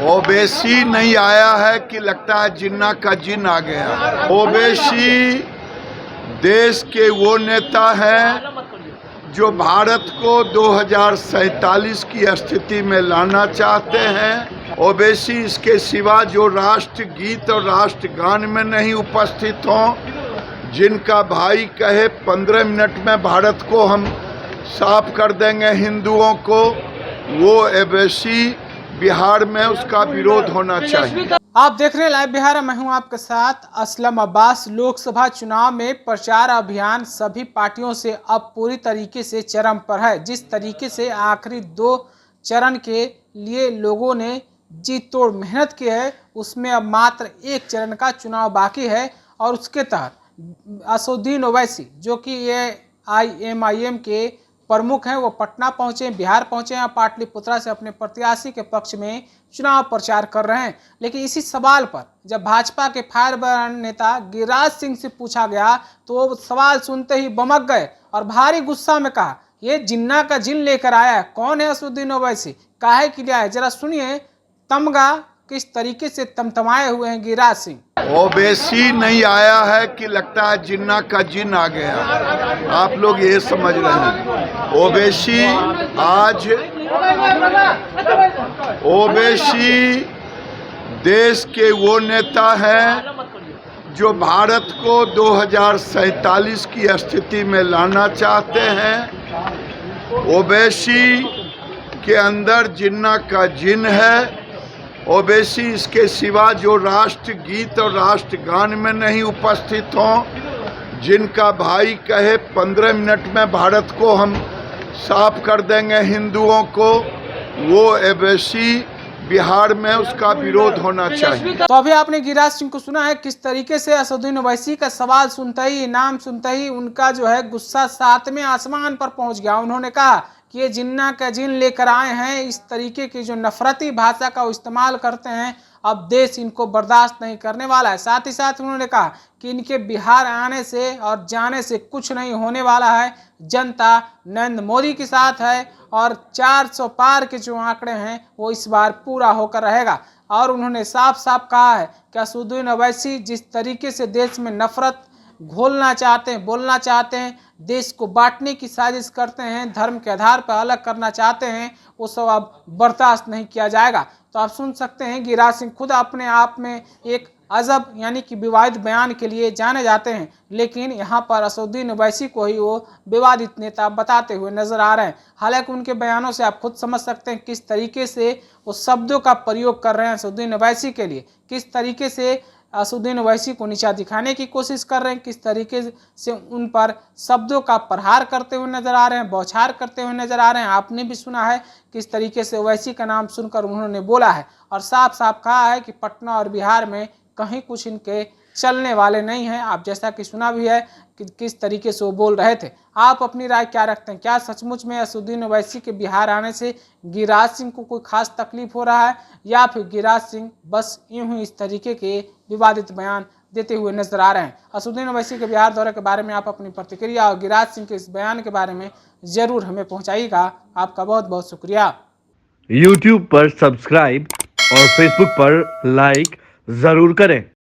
ओवैसी नहीं आया है कि लगता है जिन्ना का जिन आ गया। ओवैसी देश के वो नेता हैं जो भारत को 2047 की स्थिति में लाना चाहते हैं। ओवैसी इसके सिवा जो राष्ट्रगीत और राष्ट्रगान में नहीं उपस्थित हों, जिनका भाई कहे 15 मिनट में भारत को हम साफ कर देंगे हिंदुओं को, वो ओवैसी बिहार में उसका विरोध होना चाहिए। आप देख रहे हैं लाइव बिहार, मैं हूं आपके साथ असलम अब्बास। लोकसभा चुनाव में प्रचार अभियान सभी पार्टियों से अब पूरी तरीके से चरम पर है। जिस तरीके से आखिरी 2 चरण के लिए लोगों ने जी तोड़ मेहनत की है, उसमें अब मात्र 1 चरण का चुनाव बाकी है और उसके तहत असदुद्दीन ओवैसी जो कि ये IMIM के प्रमुख हैं, वो पटना पहुंचे, बिहार पहुंचे हैं, पाटलिपुत्रा से अपने प्रत्याशी के पक्ष में चुनाव प्रचार कर रहे हैं। लेकिन इसी सवाल पर जब भाजपा के फायर ब्रांड नेता गिरिराज सिंह से पूछा गया तो वो सवाल सुनते ही बमक गए और भारी गुस्सा में कहा, ये जिन्ना का जिन लेकर आया है। कौन है असदुद्दीन ओवैसी, काहे के लिए आया? जरा सुनिए तमगा किस तरीके से तमतमाए हुए हैं गिरिराज सिंह। ओवैसी नहीं आया है कि लगता है जिन्ना का जिन आ गया। आप लोग ये समझ रहे हैं, ओवैसी देश के वो नेता हैं जो भारत को 2047 की स्थिति में लाना चाहते हैं। ओवैसी के अंदर जिन्ना का जिन है। ओवैसी इसके सिवा जो राष्ट्रगीत और राष्ट्रगान में नहीं उपस्थित हों, जिनका भाई कहे 15 मिनट में भारत को हम साफ कर देंगे हिंदुओं को, वो ओवैसी बिहार में उसका विरोध होना चाहिए। तो अभी आपने गिरिराज सिंह को सुना है किस तरीके से असदुद्दीन ओवैसी का सवाल सुनते ही, नाम सुनते ही उनका जो है गुस्सा 7वें आसमान पर पहुंच गया। उन्होंने कहा कि ये जिन्ना का जिन लेकर आए हैं। इस तरीके की जो नफरती भाषा का इस्तेमाल करते हैं, अब देश इनको बर्दाश्त नहीं करने वाला है। साथ ही साथ उन्होंने कहा कि इनके बिहार आने से और जाने से कुछ नहीं होने वाला है। जनता नरेंद्र मोदी के साथ है और 400 पार के जो आंकड़े हैं वो इस बार पूरा होकर रहेगा। और उन्होंने साफ साफ कहा है कि असदुद्दीन ओवैसी जिस तरीके से देश में नफरत घोलना चाहते हैं, बोलना चाहते हैं, देश को बांटने की साजिश करते हैं, धर्म के आधार पर अलग करना चाहते हैं, वो सब अब बर्दाश्त नहीं किया जाएगा। तो आप सुन सकते हैं गिरिराज सिंह खुद अपने आप में एक अजब यानी कि विवादित बयान के लिए जाने जाते हैं, लेकिन यहाँ पर असदुद्दीन ओवैसी को ही वो विवादित नेता बताते हुए नजर आ रहे हैं। हालांकि उनके बयानों से आप खुद समझ सकते हैं किस तरीके से वो शब्दों का प्रयोग कर रहे हैं असदुद्दीन ओवैसी के लिए, किस तरीके से असदुद्दीन ओवैसी को नीचा दिखाने की कोशिश कर रहे हैं, किस तरीके से उन पर शब्दों का प्रहार करते हुए नजर आ रहे हैं, बौछार करते हुए नजर आ रहे हैं। आपने भी सुना है किस तरीके से ओवैसी का नाम सुनकर उन्होंने बोला है और साफ साफ कहा है कि पटना और बिहार में कहीं कुछ इनके चलने वाले नहीं हैं। आप जैसा कि सुना भी है कि किस तरीके से वो बोल रहे थे। आप अपनी राय क्या रखते हैं? क्या सचमुच में असदुद्दीन ओवैसी के बिहार आने से गिरिराज सिंह को कोई खास तकलीफ हो रहा है, या फिर गिरिराज सिंह बस यूं ही इस तरीके के विवादित बयान देते हुए नजर आ रहे हैं? असदुद्दीन ओवैसी के बिहार दौरे के बारे में आप अपनी प्रतिक्रिया और गिरिराज सिंह के इस बयान के बारे में जरूर हमें पहुँचाइएगा। आपका बहुत बहुत शुक्रिया। YouTube पर सब्सक्राइब और Facebook पर लाइक जरूर करें।